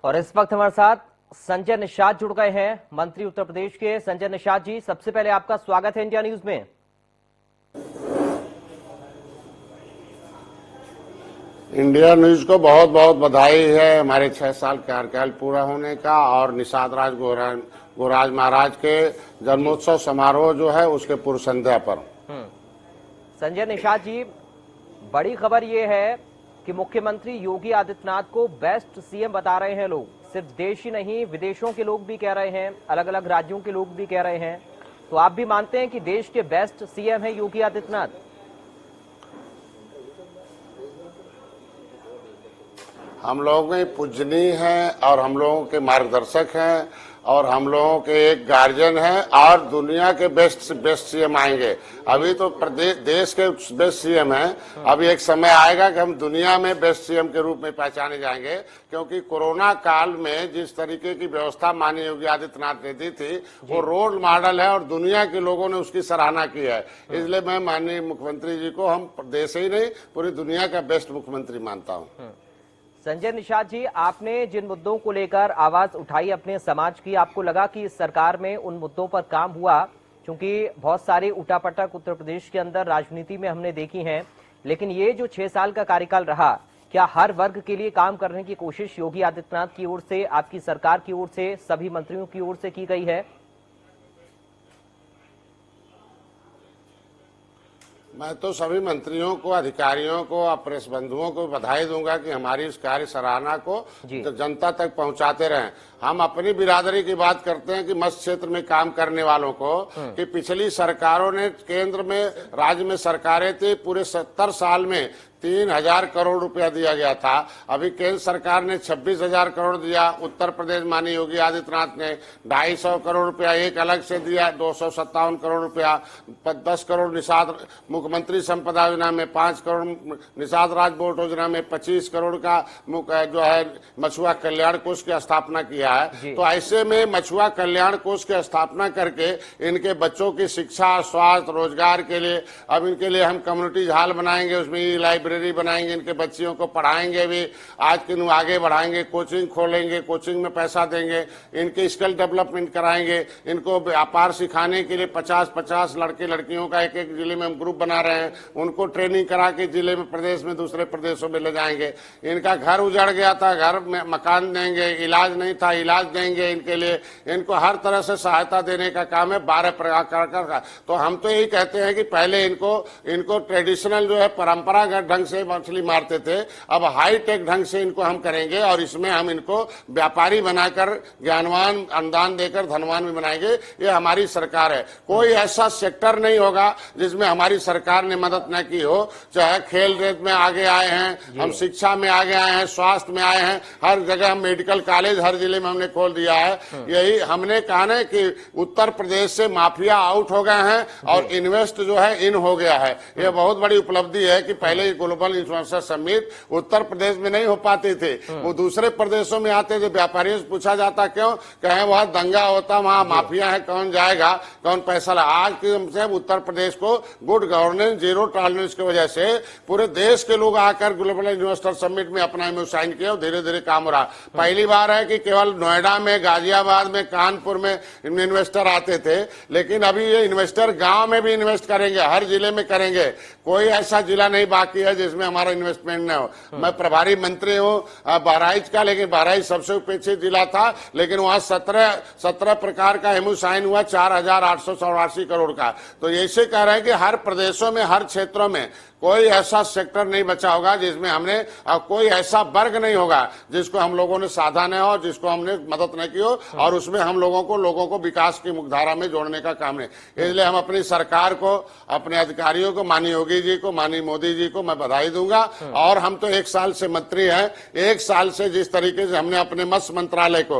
और इस वक्त हमारे साथ संजय निषाद जुड़ गए हैं, मंत्री उत्तर प्रदेश के। संजय निषाद जी, सबसे पहले आपका स्वागत है इंडिया न्यूज में। इंडिया न्यूज को बहुत बहुत बधाई है हमारे 6 साल कार्यकाल पूरा होने का और निषाद राज गोराज महाराज के जन्मोत्सव समारोह जो है उसके पूर्व संध्या पर। संजय निषाद जी, बड़ी खबर ये है कि मुख्यमंत्री योगी आदित्यनाथ को बेस्ट सीएम बता रहे हैं लोग। सिर्फ देश ही नहीं, विदेशों के लोग भी कह रहे हैं, अलग अलग राज्यों के लोग भी कह रहे हैं। तो आप भी मानते हैं कि देश के बेस्ट सीएम है योगी आदित्यनाथ? हम लोगों के पूजनीय हैं और हम लोगों के मार्गदर्शक हैं और हम लोगों के एक गार्जियन हैं और दुनिया के बेस्ट सीएम आएंगे। अभी तो प्रदेश देश के बेस्ट सीएम हैं। अभी एक समय आएगा कि हम दुनिया में बेस्ट सीएम के रूप में पहचाने जाएंगे, क्योंकि कोरोना काल में जिस तरीके की व्यवस्था माननीय योगी आदित्यनाथ ने दी थी वो रोल मॉडल है और दुनिया के लोगों ने उसकी सराहना की है। इसलिए मैं माननीय मुख्यमंत्री जी को हम देश ही नहीं पूरी दुनिया का बेस्ट मुख्यमंत्री मानता हूँ। संजय निषाद जी, आपने जिन मुद्दों को लेकर आवाज उठाई अपने समाज की, आपको लगा कि इस सरकार में उन मुद्दों पर काम हुआ? क्योंकि बहुत सारी उठापटक उत्तर प्रदेश के अंदर राजनीति में हमने देखी हैं, लेकिन ये जो 6 साल का कार्यकाल रहा, क्या हर वर्ग के लिए काम करने की कोशिश योगी आदित्यनाथ की ओर से, आपकी सरकार की ओर से, सभी मंत्रियों की ओर से की गई है? मैं तो सभी मंत्रियों को, अधिकारियों को और प्रेस बंधुओं को बधाई दूंगा कि हमारी इस कार्य सराहना को जनता तक पहुंचाते रहें। हम अपनी बिरादरी की बात करते हैं कि मत्स्य क्षेत्र में काम करने वालों को, कि पिछली सरकारों ने, केंद्र में राज्य में सरकारें थी, पूरे 70 साल में 3000 करोड़ रुपया दिया गया था। अभी केंद्र सरकार ने 26,000 करोड़ दिया। उत्तर प्रदेश माननीय योगी आदित्यनाथ ने 250 करोड़ रुपया एक अलग से दिया, 257 करोड़ रुपया, 10 करोड़ निषाद मुख्यमंत्री संपदा योजना में, 5 करोड़ निषाद राज बोर्ड योजना में, 25 करोड़ का जो है मछुआ कल्याण कोष की स्थापना किया है। तो ऐसे में मछुआ कल्याण कोष की स्थापना करके इनके बच्चों की शिक्षा, स्वास्थ्य, रोजगार के लिए अब इनके लिए हम कम्युनिटी हॉल बनाएंगे, उसमें लाइब्रेरी बनाएंगे, इनके बच्चियों को पढ़ाएंगे भी, आज के आगे बढ़ाएंगे, कोचिंग खोलेंगे, कोचिंग में पैसा देंगे, इनके स्किल डेवलपमेंट कराएंगे, इनको व्यापार सिखाने के लिए 50-50 लड़के लड़कियों का एक जिले में हम ग्रुप बना रहे हैं, उनको ट्रेनिंग करा के जिले में, प्रदेश में, दूसरे प्रदेशों में ले जाएंगे। इनका घर उजड़ गया था, घर में मकान देंगे, इलाज नहीं था, इलाज देंगे इनके लिए, इनको हर तरह से सहायता देने का काम है 12 प्रकार का। तो हम तो यही कहते हैं कि पहले इनको ट्रेडिशनल जो है परंपरागत ढंग से मछली मारते थे, अब हाईटेक ढंग से इनको हम करेंगे और इसमें हम इनको व्यापारी बनाकर ज्ञानवान, अनुदान देकर धनवान भी बनाएंगे। ये हमारी सरकार है। कोई ऐसा सेक्टर नहीं होगा जिसमें हमारी सरकार ने मदद न की हो। चाहे खेल रेत में आगे आए हैं, हम शिक्षा में आगे आए हैं, स्वास्थ्य में आए हैं, हर जगह हम मेडिकल कॉलेज हर जिले में हमने खोल दिया है। यही हमने कहा ना कि उत्तर प्रदेश से माफिया आउट हो गए हैं और इन्वेस्ट जो है इन हो गया है। ये बहुत बड़ी उपलब्धि है कि पहले global influencer summit Uttar Pradesh में नहीं हो पाते थे, वो दूसरे प्रदेशों में आते थे। व्यापारियों से पूछा जाता क्यों, कहें वहां दंगा होता, वहां माफिया है, कौन जाएगा, कौन पैसा ला। आज के उत्तर प्रदेश को गुड गवर्नेंस, जीरो टॉलरेंस की वजह से पूरे देश के लोग आकर ग्लोबल इन्वेस्टर समिट में अपना एमओयू साइन किया और धीरे धीरे काम हो रहा। पहली बार है कि केवल नोएडा में, गाजियाबाद में, कानपुर में इन्वेस्टर आते थे, लेकिन अभी ये इन्वेस्टर गांव में भी इन्वेस्ट करेंगे, हर जिले में करेंगे। कोई ऐसा जिला नहीं बाकी है जिसमें हमारा इन्वेस्टमेंट न हो। मैं प्रभारी मंत्री हूँ बहराइच का, लेकिन बहराइच सबसे उपेक्षित जिला था, लेकिन वहां 17 प्रकार का एमओयू साइन हुआ 4,884 करोड़ का। तो ऐसे कह रहे हैं कि हर प्रदेशों में, हर क्षेत्रों में कोई ऐसा सेक्टर नहीं बचा होगा जिसमें हमने, कोई ऐसा वर्ग नहीं होगा जिसको हम लोगों ने साधा न हो, जिसको हमने मदद न की हो, और उसमें हम लोगों को विकास की मुख्यधारा में जोड़ने का काम है। इसलिए हम अपनी सरकार को, अपने अधिकारियों को, माननीय योगी जी को, माननीय मोदी जी को मैं बधाई दूंगा। और हम तो 1 साल से मंत्री हैं, 1 साल से जिस तरीके से हमने अपने मत्स्य मंत्रालय को,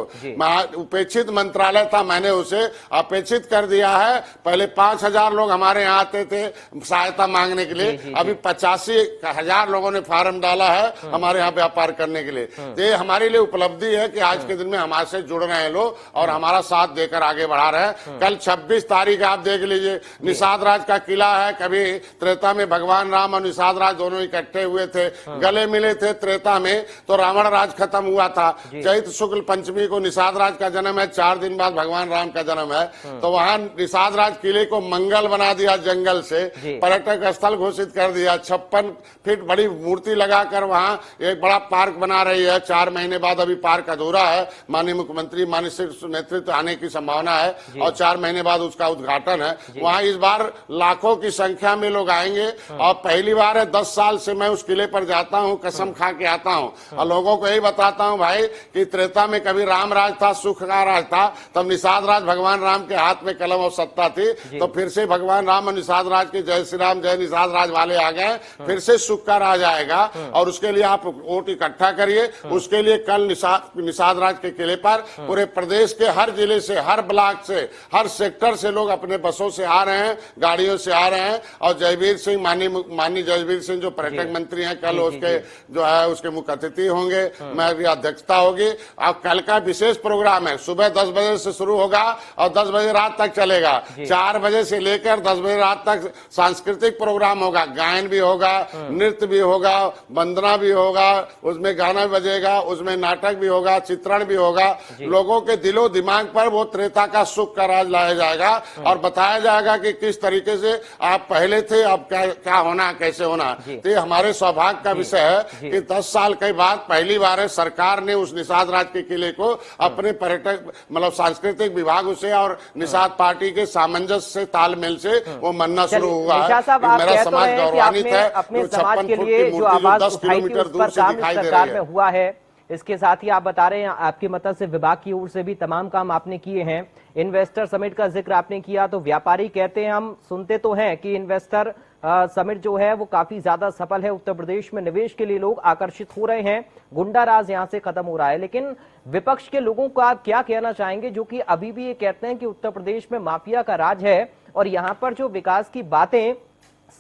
उपेक्षित मंत्रालय था, मैंने उसे अपेक्षित कर दिया है। पहले 5000 लोग हमारे यहाँ आते थे सहायता मांगने के लिए, अब अभी 85,000 लोगों ने फार्म डाला है हमारे यहाँ व्यापार करने के लिए। तो ये हमारे लिए उपलब्धि है कि आज के दिन में हमारे से जुड़ रहे हैं लोग और हमारा साथ देकर आगे बढ़ा रहे हैं। कल 26 तारीख आप देख लीजिए, निषाद राज का किला है। कभी त्रेता में भगवान राम और निषाद राज दोनों इकट्ठे हुए थे, गले मिले थे त्रेता में, तो रावण राज खत्म हुआ था। चैत्र शुक्ल पंचमी को निषाद राज का जन्म है, 4 दिन बाद भगवान राम का जन्म है। तो वहां निषाद राज किले को मंगल बना दिया, जंगल से पर्यटक स्थल घोषित कर दिया। 56 फीट बड़ी मूर्ति लगाकर वहां एक बड़ा पार्क बना रही है। 4 महीने बाद अभी पार्क अधूरा है, माननीय मुख्यमंत्री माननीय नेतृत्व आने की संभावना है और 4 महीने बाद उसका उद्घाटन है। वहां इस बार लाखों की संख्या में लोग आएंगे और पहली बार है 10 साल से मैं उस किले पर जाता हूं, कसम खा के आता हूं और लोगों को यही बताता हूं भाई कि त्रेता में कभी राम राज था, सुख का राज था, तब निषाद राज भगवान राम के हाथ में कलम और सत्ता थी। तो फिर से भगवान राम और निषाद राज के जय श्री राम जय निषाद राज वाले आ गए, फिर से सुख का राज आएगा और उसके लिए आप वोट इकट्ठा करिए। उसके लिए कल निषाद राज के किले पर पूरे प्रदेश के हर जिले से, हर ब्लॉक से, हर सेक्टर से लोग अपने बसों से आ रहे हैं, गाड़ियों से आ रहे हैं और जयवीर सिंह माननीय जयवीर सिंह जो पर्यटक मंत्री हैं, कल उसके जो है उसके मुख्य अतिथि होंगे, मेरी अध्यक्षता होगी। अब कल का विशेष प्रोग्राम है, सुबह 10 बजे से शुरू होगा और 10 बजे रात तक चलेगा। 4 बजे से लेकर 10 बजे रात तक सांस्कृतिक प्रोग्राम होगा, गायन भी होगा, नृत्य भी होगा, वंदना भी होगा, उसमें गाना भी बजेगा, उसमें नाटक भी होगा, चित्रण भी होगा। लोगों के दिलो दिमाग पर वो त्रेता का सुख का राज लाया जाएगा और बताया जाएगा कि किस तरीके से आप पहले थे, अब क्या होना, कैसे होना। तो ये हमारे सौभाग्य का विषय है कि 10 साल के बाद पहली बार है सरकार ने उस निषाद राज के किले को अपने पर्यटक मतलब सांस्कृतिक विभाग से और निषाद पार्टी के सामंजस्य से, तालमेल से वो मनना शुरू हुआ है। मेरा समाज गौरवान्वित है। अपने समाज के लिए जो आवाज 10 किलोमीटर दूर से दिखाई दे रही है। हुआ है, इसके साथ ही आप बता रहे हैं आपकी मत्स्य विभाग की ओर से भी तमाम काम आपने किए हैं। इन्वेस्टर समिट का जिक्र आपने किया, तो व्यापारी कहते हैं, हम सुनते तो हैं कि इन्वेस्टर समिट जो है वो काफी ज्यादा सफल है, उत्तर प्रदेश में निवेश के लिए लोग आकर्षित हो रहे हैं, गुंडा राज यहां से खत्म हो रहा है। लेकिन विपक्ष के लोगों को आप क्या कहना चाहेंगे जो कि अभी भी ये कहते हैं कि उत्तर प्रदेश में माफिया का राज है और यहाँ पर जो विकास की बातें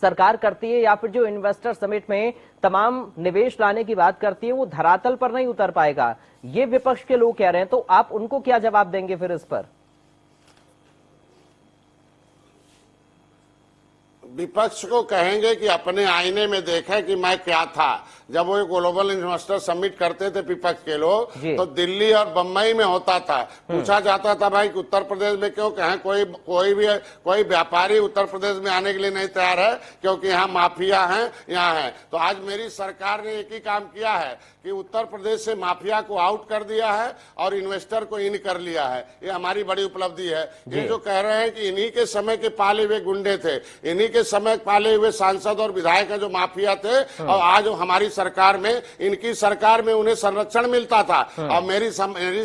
सरकार करती है या फिर जो इन्वेस्टर समिट में तमाम निवेश लाने की बात करती है वो धरातल पर नहीं उतर पाएगा, ये विपक्ष के लोग कह रहे हैं। तो आप उनको क्या जवाब देंगे फिर इस पर? विपक्ष को कहेंगे कि अपने आईने में देखें कि मैं क्या था। जब वो ग्लोबल इन्वेस्टर समिट करते थे विपक्ष के लोग, तो दिल्ली और बम्बई में होता था, पूछा जाता था भाई कि उत्तर प्रदेश में क्यों कहें कोई व्यापारी उत्तर प्रदेश में आने के लिए नहीं तैयार है क्योंकि यहाँ माफिया हैं, यहाँ है। तो आज मेरी सरकार ने एक ही काम किया है कि उत्तर प्रदेश से माफिया को आउट कर दिया है और इन्वेस्टर को इन कर लिया है। ये हमारी बड़ी उपलब्धि है। ये जो कह रहे हैं कि इन्हीं के समय के पाले हुए गुंडे थे, इन्हीं के समय पाले हुए सांसद और विधायक जो माफिया थे, और आज हमारी सरकार में, इनकी सरकार में उन्हें संरक्षण मिलता था और मेरी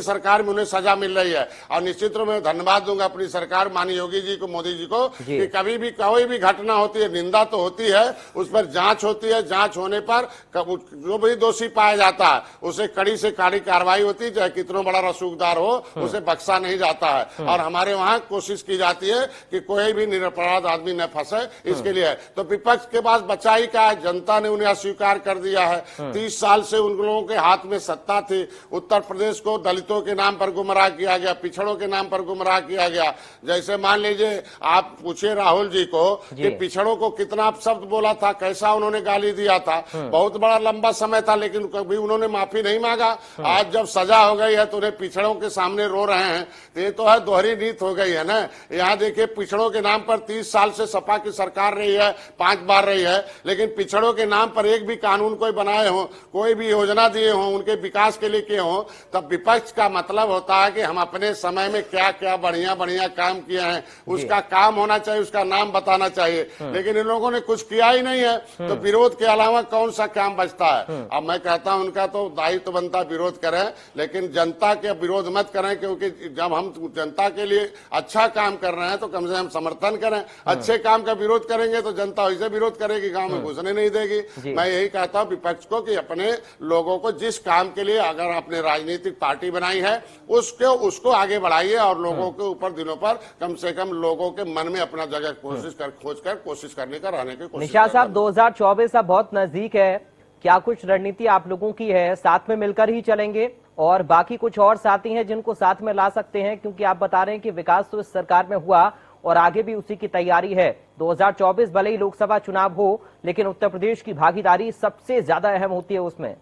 सरकार में उन्हें सजा मिल रही है। और निश्चित रूप में धन्यवाद दूंगा अपनी सरकार माननीय योगी जी को, मोदी जी को, कि कभी भी कोई भी घटना होती है, निंदा तो होती है, उस पर जांच होती है, जांच होने पर जो भी दोषी पाया जाता है उसे कड़ी से कड़ी कार्रवाई होती है, चाहे कितना बड़ा रसूखदार हो उसे बख्शा नहीं जाता है। और हमारे वहां कोशिश की जाती है कि कोई भी निरपराध आदमी न फंसे, इसके लिए। तो विपक्ष के पास बचा ही क्या है, जनता ने उन्हें अस्वीकार कर दिया है। 30 साल से उन लोगों के हाथ में सत्ता थी। उत्तर प्रदेश को दलितों के नाम पर गुमराह किया गया, पिछड़ों के नाम पर गुमराह किया गया। जैसे मान लीजिए आप पूछिए राहुल जी को कि पिछड़ों को कितना शब्द बोला था, कैसा उन्होंने गाली दिया था, बहुत बड़ा लंबा समय था, लेकिन कभी उन्होंने माफी नहीं मांगा। आज जब सजा हो गई है तो उन्हें पिछड़ों के सामने रो रहे हैं। ये तो है दोहरी नीति हो गई है ना। यहाँ देखिए पिछड़ों के नाम पर 30 साल से सपा की सरकार रही है, 5 बार रही है, लेकिन पिछड़ों के नाम पर एक भी कानून कोई बनाए हो, कोई भी योजना दिए हो, उनके विकास के लिए किए हो, तब विपक्ष का मतलब होता है कि हम अपने समय में क्या क्या बढ़िया बढ़िया काम किए हैं, उसका काम होना चाहिए, उसका नाम बताना चाहिए। लेकिन इन लोगों ने कुछ किया ही नहीं है, तो विरोध के अलावा कौन सा काम बचता है। अब मैं कहता हूं उनका तो दायित्व बनता विरोध करें, लेकिन जनता के विरोध मत करें, क्योंकि जब हम जनता के लिए अच्छा काम कर रहे हैं तो कम से कम समर्थन करें। अच्छे काम का विरोध करेंगे तो जनता वैसे विरोध करेगी, गांव में घुसने नहीं देगी। मैं यही कहता हूं विपक्ष को कि अपने लोगों को जिस काम के लिए अगर आपने राजनीतिक पार्टी बनाई है उसको आगे बढ़ाइए और लोगों के ऊपर दिनों पर कम से कम लोगों के मन में अपना जगह कोशिश करने का रहने की कोशिश। निषाद साहब 2024 अब बहुत नजदीक है, क्या कुछ रणनीति आप लोगों की है? साथ में मिलकर ही चलेंगे और बाकी कुछ और साथी हैं जिनको साथ में ला सकते हैं? क्योंकि आप बता रहे हैं कि विकास तो इस सरकार में हुआ और आगे भी उसी की तैयारी है। 2024 भले ही लोकसभा चुनाव हो, लेकिन उत्तर प्रदेश की भागीदारी सबसे ज्यादा अहम होती है उसमें।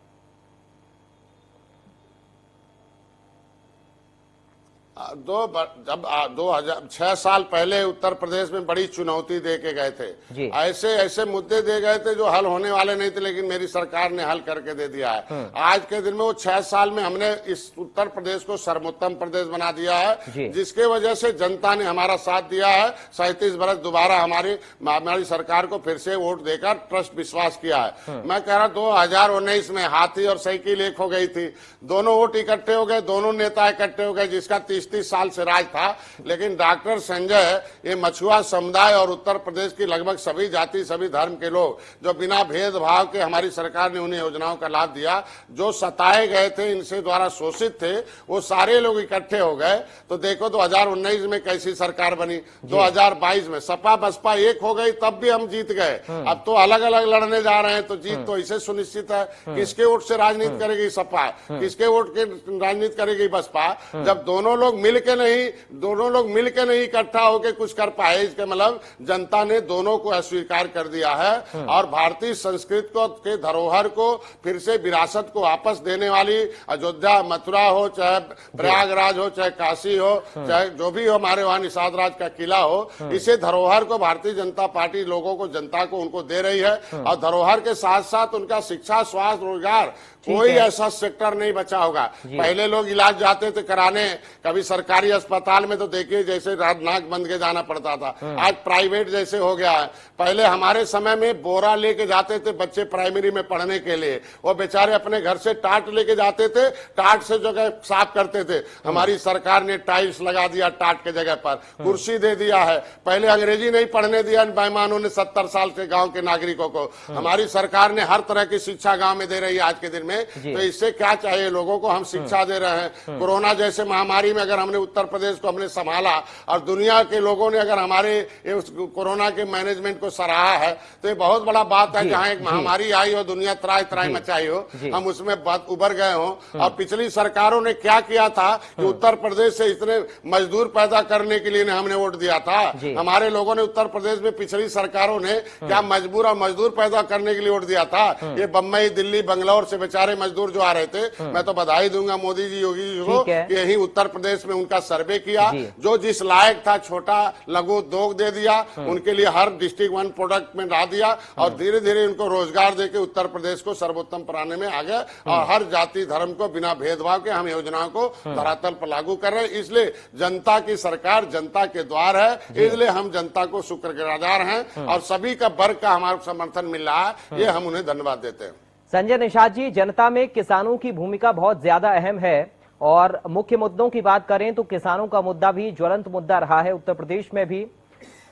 जब 2006 साल पहले उत्तर प्रदेश में बड़ी चुनौती दे के गए थे, ऐसे मुद्दे दे गए थे जो हल होने वाले नहीं थे, लेकिन मेरी सरकार ने हल करके दे दिया है। आज के दिन में वो 6 साल में हमने इस उत्तर प्रदेश को सर्वोत्तम प्रदेश बना दिया है, जिसके वजह से जनता ने हमारा साथ दिया है। 37 बरस दोबारा हमारी सरकार को फिर से वोट देकर ट्रस्ट विश्वास किया है। मैं कह रहा 2019 में हाथी और साइकिल एक हो गई थी, दोनों वोट इकट्ठे हो गए, दोनों नेता इकट्ठे हो गए, जिसका 30 साल से राज था। लेकिन डॉक्टर संजय ये मछुआ समुदाय और उत्तर प्रदेश की लगभग सभी जाति सभी धर्म के लोग जो बिना भेदभाव के हमारी सरकार ने उन्हें योजनाओं का लाभ दिया, जो सताए गए थे, इनसे द्वारा शोषित थे, वो सारे लोग इकट्ठे हो गए। तो देखो 2019 में कैसी सरकार बनी, 2022 में सपा बसपा एक हो गई, तब भी हम जीत गए। अब तो अलग अलग लड़ने जा रहे हैं, तो जीत तो इसे सुनिश्चित है। किसके वोट से राजनीति करेगी सपा, किसके वोट के राजनीति करेगी बसपा? जब दोनों लोग मिल के नहीं इकट्ठा होकर कुछ कर पाए, इसके मतलब जनता ने दोनों को अस्वीकार कर दिया है। और भारतीय संस्कृति को के धरोहर को फिर से विरासत को वापस देने वाली अयोध्या मथुरा हो, चाहे प्रयागराज हो, चाहे काशी हो, चाहे जो भी हो, हमारे वहां निषाद राज का किला हो, इसे धरोहर को भारतीय जनता पार्टी लोगों को जनता को उनको दे रही है। और धरोहर के साथ साथ उनका शिक्षा स्वास्थ्य रोजगार कोई ऐसा सेक्टर नहीं बचा होगा। पहले लोग इलाज जाते थे कराने कभी सरकारी अस्पताल में, तो देखिए जैसे नाक बंद के जाना पड़ता था, आज प्राइवेट जैसे हो गया है। पहले हमारे समय में बोरा लेके जाते थे बच्चे प्राइमरी में पढ़ने के लिए, वो बेचारे अपने घर से टाट लेके जाते थे, टाट से जगह साफ करते थे। हमारी सरकार ने टाइल्स लगा दिया टाट के जगह पर, कुर्सी दे दिया है। पहले अंग्रेजी नहीं पढ़ने दिया बेईमानों ने 70 साल से गांव के नागरिकों को। हमारी सरकार ने हर तरह की शिक्षा गांव में दे रही है आज के दिन में। तो इससे क्या चाहिए लोगों को, हम शिक्षा दे रहे हैं। कोरोना जैसे महामारी में अगर हमने उत्तर प्रदेश को हमने संभाला और दुनिया के लोगों ने अगर हमारे कोरोना के मैनेजमेंट को सराहा है, तो ये बहुत बड़ा बात है। जहां एक महामारी आई हो, दुनिया त्राही त्राही मचाई हो, हम उसमें उबर गए हो। और पिछली सरकारों ने क्या किया था कि उत्तर प्रदेश से इतने मजदूर पैदा करने के लिए हमने वोट दिया था। हमारे लोगों ने उत्तर प्रदेश में पिछली सरकारों ने क्या मजदूर पैदा करने के लिए वोट दिया था। ये बम्बई दिल्ली बंगलौर से बेचारे मजदूर जो आ रहे थे, मैं तो बधाई दूंगा मोदी जी योगी जी को कि यही उत्तर प्रदेश में उनका सर्वे किया, जो जिस लायक था छोटा लघु उद्योग दे दिया, उनके लिए हर डिस्ट्रिक्ट वन प्रोडक्ट में ला दिया और धीरे धीरे उनको रोजगार देके उत्तर प्रदेश को सर्वोत्तम बनाने में आ गए। और हर जाति धर्म को बिना भेदभाव के हम योजनाओं को धरातल पर लागू कर रहे हैं। इसलिए जनता की सरकार जनता के द्वार है, इसलिए हम जनता को शुक्रगुजार हैं और सभी का वर्ग का हमारा समर्थन मिल रहा है, ये हम उन्हें धन्यवाद देते हैं। संजय निषाद जी, जनता में किसानों की भूमिका बहुत ज्यादा अहम है और मुख्य मुद्दों की बात करें तो किसानों का मुद्दा भी ज्वलंत मुद्दा रहा है उत्तर प्रदेश में भी।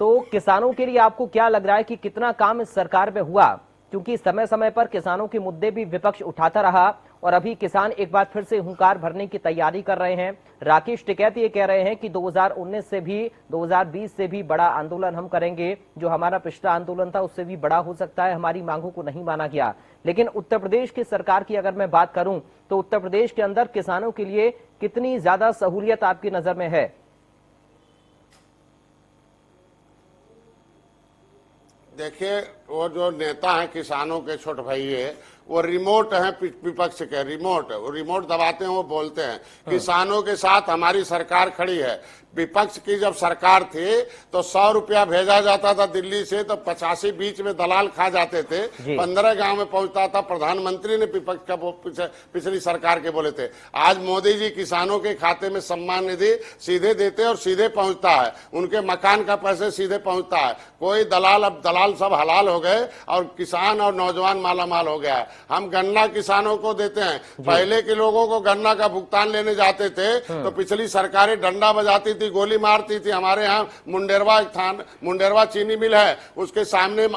तो किसानों के लिए आपको क्या लग रहा है कि कितना काम इस सरकार में हुआ? क्योंकि समय समय पर किसानों के मुद्दे भी विपक्ष उठाता रहा और अभी किसान एक बार फिर से हुंकार भरने की तैयारी कर रहे हैं। राकेश टिकैत ये कह रहे हैं कि 2019 से भी 2020 से भी बड़ा आंदोलन हम करेंगे, जो हमारा पिछला आंदोलन था उससे भी बड़ा हो सकता है, हमारी मांगों को नहीं माना गया। लेकिन उत्तर प्रदेश की सरकार की अगर मैं बात करूं तो उत्तर प्रदेश के अंदर किसानों के लिए कितनी ज्यादा सहूलियत आपकी नजर में है? देखिए, वो जो नेता हैं किसानों के छोटे भाई है, वो रिमोट है विपक्ष के, रिमोट दबाते हैं, वो बोलते हैं किसानों के साथ हमारी सरकार खड़ी है। विपक्ष की जब सरकार थी तो 100 रुपया भेजा जाता था दिल्ली से, तो 85 बीच में दलाल खा जाते थे, 15 गांव में पहुंचता था। प्रधानमंत्री ने विपक्ष का पिछली सरकार के बोले थे। आज मोदी जी किसानों के खाते में सम्मान निधि सीधे देते और सीधे पहुंचता है, उनके मकान का पैसे सीधे पहुंचता है। कोई दलाल, अब दलाल सब हलाल हो गए और किसान और नौजवान माला माल हो गया है। हम गन्ना किसानों को देते हैं। पहले के लोगों को गन्ना का भुगतान लेने जाते थे तो पिछली सरकारें डंडा बजाती थी, गोली मारती थी। हमारे यहाँ मुंडेरवा चीनी मिल है, उसके सामने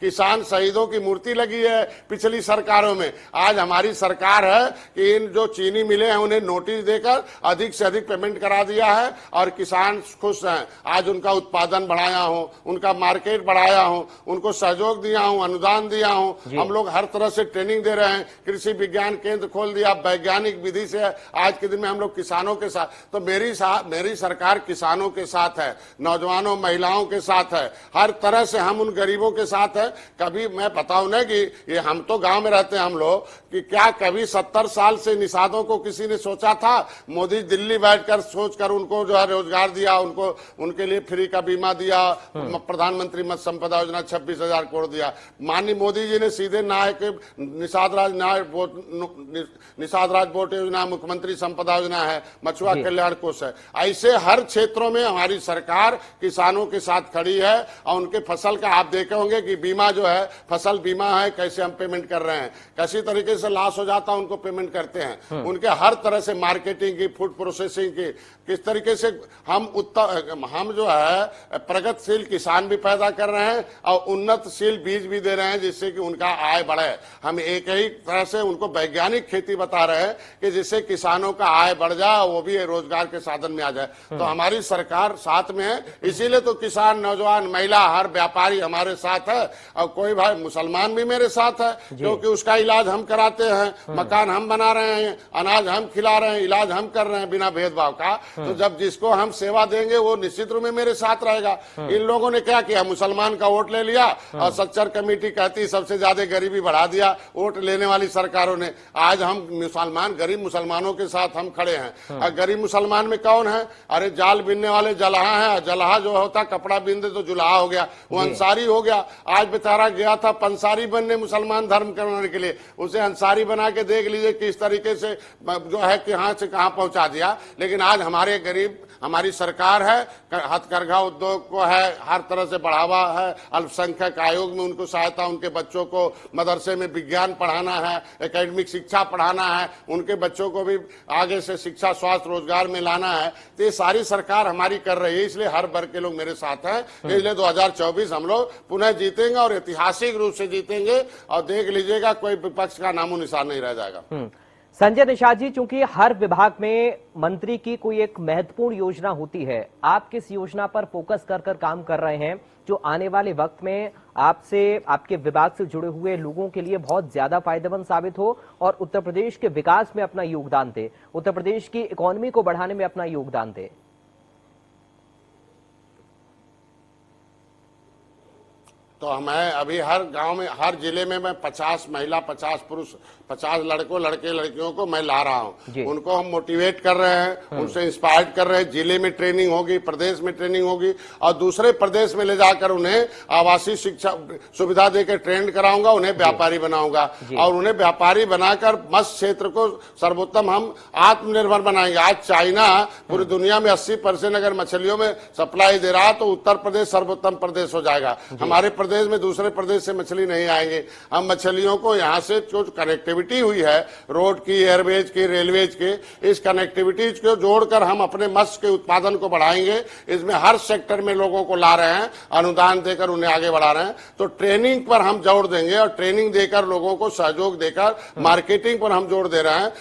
किसान शहीदों की मूर्ति लगी है पिछली सरकारों में। आज हमारी सरकार है कि इन जो चीनी मिले हैं उन्हें नोटिस देकर अधिक से अधिक पेमेंट करा दिया है और किसान खुश हैं। आज उनका उत्पादन बढ़ाया हूं, उनका मार्केट बढ़ाया हूं, उनको सहयोग दिया हूं, अनुदान दिया हूं। हम लोग हर तरह से ट्रेनिंग दे रहे हैं, कृषि विज्ञान केंद्र खोल दिया, वैज्ञानिक विधि से आज के दिन में हम लोग किसानों के साथ। तो मेरी सरकार किसानों के साथ है, नौजवानों महिलाओं के साथ है, हर तरह से हम उन गरीबों के साथ है। कभी मैं बताऊं ना कि ये हम तो गांव में रहते हैं हम लोग, कि क्या कभी 70 साल से निषादों को किसी ने सोचा था? मोदी दिल्ली बैठकर सोचकर उनको जो है रोजगार दिया, उनको उनके लिए फ्री का बीमा दिया, प्रधानमंत्री मत्स्य संपदा योजना 26,000 करोड़ दिया। माननीय मोदी जी ने सीधे निषाद राज बोट योजना, मुख्यमंत्री संपदा योजना है, मछुआ कल्याण कोष है। ऐसे हर क्षेत्रों में हमारी सरकार किसानों के साथ खड़ी है और उनके फसल का आप देखे होंगे कि बीमा जो है, फसल बीमा है, कैसे हम पेमेंट कर रहे हैं, कैसी तरीके से लॉस हो जाता है उनको पेमेंट करते हैं। उनके हर तरह से मार्केटिंग की, फूड प्रोसेसिंग की, किस तरीके से हम जो है प्रगतिशील किसान भी पैदा कर रहे हैं और उन्नतशील बीज भी दे रहे हैं जिससे कि उनका आय बढ़े। हम एक ही तरह से उनको वैज्ञानिक खेती बता रहे हैं कि जिससे किसानों का आय बढ़ जाए, वो भी रोजगार के साधन में आ जाए। तो हमारी सरकार साथ में है, इसीलिए तो किसान, नौजवान, महिला, हर व्यापारी हमारे साथ है। और कोई भाई मुसलमान भी मेरे साथ है क्योंकि उसका इलाज हम कराते हैं, मकान हम बना रहे हैं, अनाज हम खिला रहे हैं, इलाज हम कर रहे हैं बिना भेदभाव का। तो जब जिसको हम सेवा देंगे वो निश्चित रूप में मेरे साथ रहेगा। इन लोगों ने क्या किया, मुसलमान का वोट ले लिया और सच्चर कमेटी कहती सबसे ज्यादा गरीबी बढ़ा दिया वोट लेने वाली सरकारों ने। आज हम मुसलमान, गरीब मुसलमानों के साथ हम खड़े हैं। और गरीब मुसलमान में कौन है? अरे जाल बिनने वाले जलाहा है, जलाहा जो होता कपड़ा बिन दे तो जुलाहा हो गया, वो अंसारी हो गया। आज बेचारा गया था पंसारी बनने मुसलमान धर्म करने के लिए, उसे अंसारी बना के देख लीजिए किस तरीके से जो है कहां से कहां पहुंचा दिया। लेकिन आज हमारे गरीब, हमारी सरकार है, हथकरघा उद्योग को है, हर तरह से बढ़ावा है, अल्पसंख्यक आयोग में उनको सहायता, उनके बच्चों को मदरसे में विज्ञान पढ़ाना है, एकेडमिक शिक्षा पढ़ाना है, उनके बच्चों को भी आगे से शिक्षा, स्वास्थ्य, रोजगार में लाना है। तो ये सारी सरकार हमारी कर रही है, इसलिए हर वर्ग के लोग मेरे साथ हैं। इसलिए 2024 हम लोग पुनः जीतेंगे और ऐतिहासिक रूप से जीतेंगे और देख लीजिएगा कोई विपक्ष का नामो निशान नहीं रह जाएगा। संजय निषाद जी, चूंकि हर विभाग में मंत्री की कोई एक महत्वपूर्ण योजना होती है, आप किस योजना पर फोकस कर काम कर रहे हैं जो आने वाले वक्त में आपसे, आपके विभाग से जुड़े हुए लोगों के लिए बहुत ज्यादा फायदेमंद साबित हो और उत्तर प्रदेश के विकास में अपना योगदान दे, उत्तर प्रदेश की इकोनॉमी को बढ़ाने में अपना योगदान दे? तो मैं अभी हर गांव में, हर जिले में मैं 50 महिला, 50 पुरुष, 50 लड़के लड़कियों को मैं ला रहा हूं। उनको हम मोटिवेट कर रहे हैं, उनसे इंस्पायर्ड कर रहे हैं। जिले में ट्रेनिंग होगी, प्रदेश में ट्रेनिंग होगी और दूसरे प्रदेश में ले जाकर उन्हें आवासीय शिक्षा सुविधा देकर ट्रेंड कराऊंगा, उन्हें व्यापारी बनाऊंगा और उन्हें व्यापारी बनाकर मत्स्य क्षेत्र को सर्वोत्तम हम आत्मनिर्भर बनाएंगे। आज चाइना पूरी दुनिया में 80% अगर मछलियों में सप्लाई दे रहा तो उत्तर प्रदेश सर्वोत्तम प्रदेश हो जाएगा। हमारे प्रदेश में दूसरे प्रदेश से मछली नहीं आएंगे। हम मछलियों को यहाँ से जो कनेक्टिविटी हुई है, रोड की, एयरवेज की, रेलवेज की, इस कनेक्टिविटीज को जोड़कर हम अपने मत्स्य के उत्पादन को बढ़ाएंगे। इसमें हर सेक्टर में लोगों को ला रहे हैं, अनुदान देकर उन्हें आगे बढ़ा रहे हैं। तो ट्रेनिंग पर हम जोर देंगे और ट्रेनिंग देकर लोगों को सहयोग देकर मार्केटिंग पर हम जोर दे रहे हैं,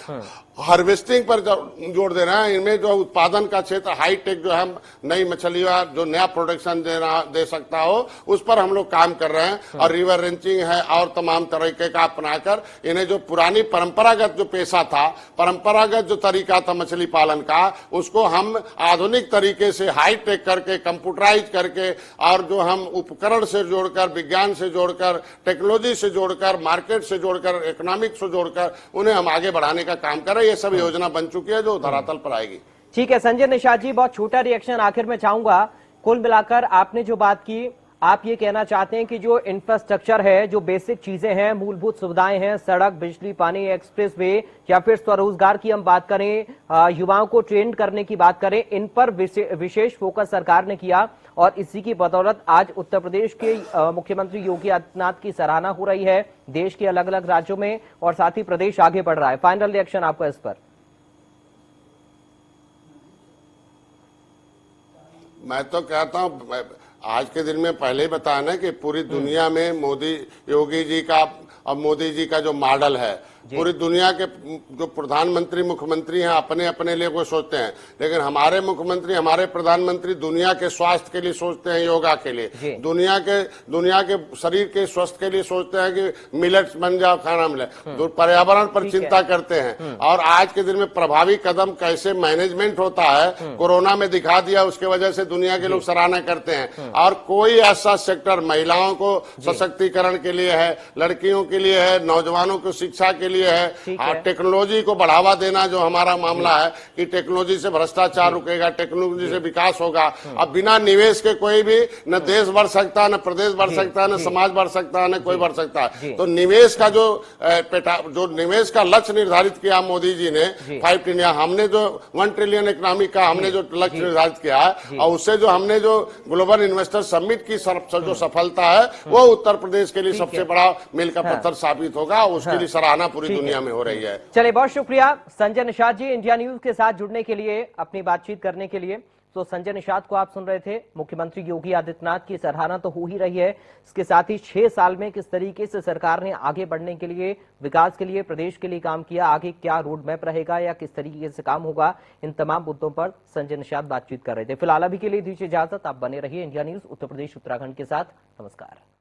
हार्वेस्टिंग पर जोर दे रहे हैं। इनमें जो उत्पादन का क्षेत्र, हाईटेक जो है, नई मछलियां जो नया प्रोडक्शन दे सकता हो, उस पर हम लोग काम कर रहे हैं। और रिवर रेंचिंग है और तमाम तरीके का अपनाकर इन्हें जो पुरानी परंपरागत जो पेशा था, परंपरागत जो तरीका था मछली पालन का, उसको हम आधुनिक तरीके से हाईटेक करके, कंप्यूटराइज करके और जो हम उपकरण से जोड़कर, विज्ञान से जोड़कर, टेक्नोलॉजी से जोड़कर, मार्केट से जोड़कर, इकोनॉमिक से जोड़कर उन्हें हम आगे बढ़ाने का काम कर रहे हैं। ये सब योजना बन चुकी है जो धरातल पर आएगी। ठीक है संजय निषाद जी, बहुत छोटा रिएक्शन आखिर में चाहूंगा। कुल मिलाकर आपने जो बात की, आप ये कहना चाहते हैं कि जो इंफ्रास्ट्रक्चर है, जो बेसिक चीजें हैं, मूलभूत सुविधाएं हैं, सड़क, बिजली, पानी, एक्सप्रेस वे या फिर स्वरोजगार की हम बात करें, युवाओं को ट्रेन करने की बात करें, इन पर विशेष फोकस सरकार ने किया और इसी की बदौलत आज उत्तर प्रदेश के मुख्यमंत्री योगी आदित्यनाथ की सराहना हो रही है देश के अलग अलग राज्यों में, और साथ ही प्रदेश आगे बढ़ रहा है। फाइनल रिएक्शन आपका इस पर? मैं तो कहता हूं, आज के दिन में पहले ही बताया ना कि पूरी दुनिया में मोदी योगी जी का और मोदी जी का जो मॉडल है, पूरी दुनिया के जो प्रधानमंत्री मुख्यमंत्री हैं अपने अपने लिए वो सोचते हैं, लेकिन हमारे मुख्यमंत्री हमारे प्रधानमंत्री दुनिया के स्वास्थ्य के लिए सोचते हैं, योगा के लिए, दुनिया के शरीर के स्वास्थ्य के लिए सोचते हैं कि मिलेट्स बन जाओ, खाना मिले, तो पर्यावरण पर चिंता करते हैं। और आज के दिन में प्रभावी कदम कैसे मैनेजमेंट होता है कोरोना में दिखा दिया, उसके वजह से दुनिया के लोग सराहना करते हैं। और कोई ऐसा सेक्टर महिलाओं को सशक्तिकरण के लिए है, लड़कियों के लिए है, नौजवानों को शिक्षा के लिए है, और टेक्नोलॉजी को बढ़ावा देना जो हमारा मामला है कि टेक्नोलॉजी से भ्रष्टाचार रुकेगा, टेक्नोलॉजी से विकास होगा। अब बिना निवेश के कोई भी न देश बढ़ सकता, न प्रदेश बढ़ सकता, न समाज बढ़ सकता, न कोई बढ़ सकता है। तो निवेश का जो निवेश का लक्ष्य निर्धारित किया मोदी जी ने 5 ट्रिलियन, हमने जो 1 ट्रिलियन इकोनॉमी का हमने जो लक्ष्य निर्धारित किया है, और उससे जो हमने जो ग्लोबल इन्वेस्टर समिट की जो सफलता है वो उत्तर प्रदेश के लिए सबसे बड़ा मील का पत्थर साबित होगा। उसके लिए सराहना पूरी दुनिया में हो रही है। चलिए, बहुत शुक्रिया संजय निषाद जी इंडिया न्यूज के साथ जुड़ने के लिए, अपनी बातचीत करने के लिए। तो संजय निषाद को आप सुन रहे थे। मुख्यमंत्री योगी आदित्यनाथ की सराहना तो हो ही रही है, इसके साथ ही 6 साल में किस तरीके से सरकार ने आगे बढ़ने के लिए, विकास के लिए, प्रदेश के लिए काम किया, आगे क्या रोड मैप रहेगा या किस तरीके से काम होगा, इन तमाम मुद्दों पर संजय निषाद बातचीत कर रहे थे। फिलहाल अभी के लिए दीजिए इजाजत, आप बने रहिए इंडिया न्यूज उत्तर प्रदेश उत्तराखंड के साथ। नमस्कार।